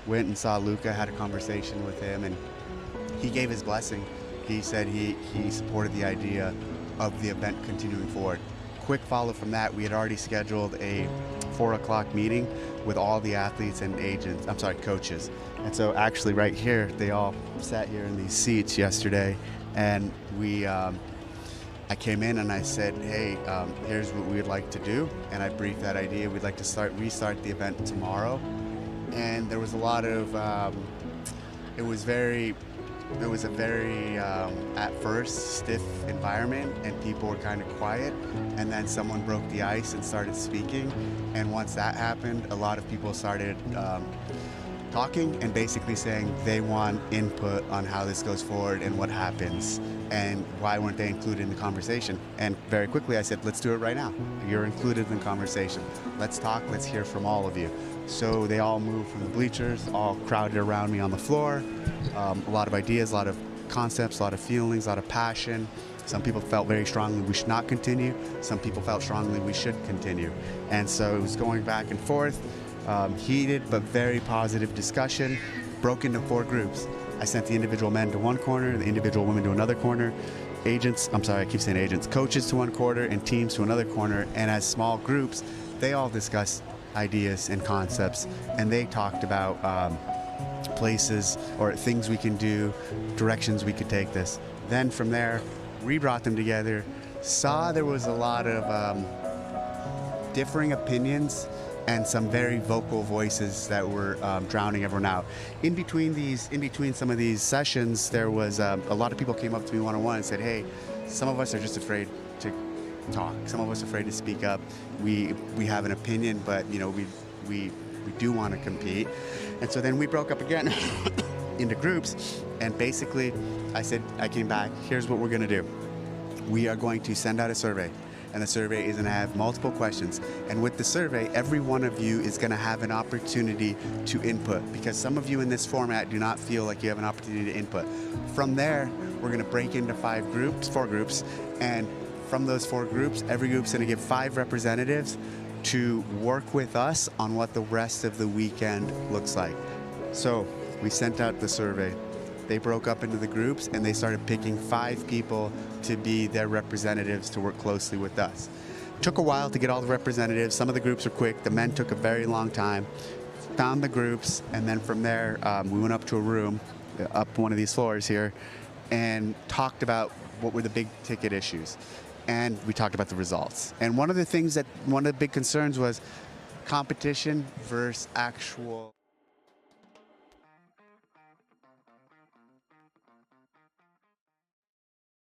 Went and saw Luca, had a conversation with him, and he gave his blessing. He said he supported the idea of the event continuing forward. Quick follow from that, we had already scheduled a 4 o'clock meeting with all the athletes and coaches. And so actually right here, they all sat here in these seats yesterday, and I came in and I said, hey, here's what we would like to do. And I briefed that idea. We'd like to restart the event tomorrow. And there was a lot of, it was a very, at first, stiff environment, and people were kind of quiet. And then someone broke the ice and started speaking. And once that happened, a lot of people started talking and basically saying they want input on how this goes forward and what happens and why weren't they included in the conversation. And very quickly I said, let's do it right now. You're included in the conversation. Let's talk, let's hear from all of you. So they all moved from the bleachers, all crowded around me on the floor. A lot of ideas, a lot of concepts, a lot of feelings, a lot of passion. Some people felt very strongly we should not continue. Some people felt strongly we should continue. And so it was going back and forth. Heated but very positive discussion, broke into 4 groups. I sent the individual men to one corner, the individual women to another corner, coaches to one corner, and teams to another corner. And as small groups, they all discussed ideas and concepts, and they talked about places or things we can do, directions we could take this. Then from there, we brought them together, saw there was a lot of differing opinions and some very vocal voices that were drowning everyone out. In between some of these sessions, there was a lot of people came up to me one-on-one and said, hey, some of us are just afraid to talk. Some of us are afraid to speak up. We have an opinion, but we do want to compete. And so then we broke up again into groups, and basically I came back, here's what we're gonna do. We are going to send out a survey. And the survey is going to have multiple questions. And with the survey, every one of you is going to have an opportunity to input, because some of you in this format do not feel like you have an opportunity to input. From there, we're going to break into 4 groups, and from those 4 groups, every group's going to give 5 representatives to work with us on what the rest of the weekend looks like. So we sent out the survey. They broke up into the groups and they started picking 5 people to be their representatives to work closely with us. Took a while to get all the representatives. Some of the groups were quick. The men took a very long time. Found the groups, and then from there we went up to a room, up one of these floors here, and talked about what were the big ticket issues. And we talked about the results. And one of the big concerns was competition versus actual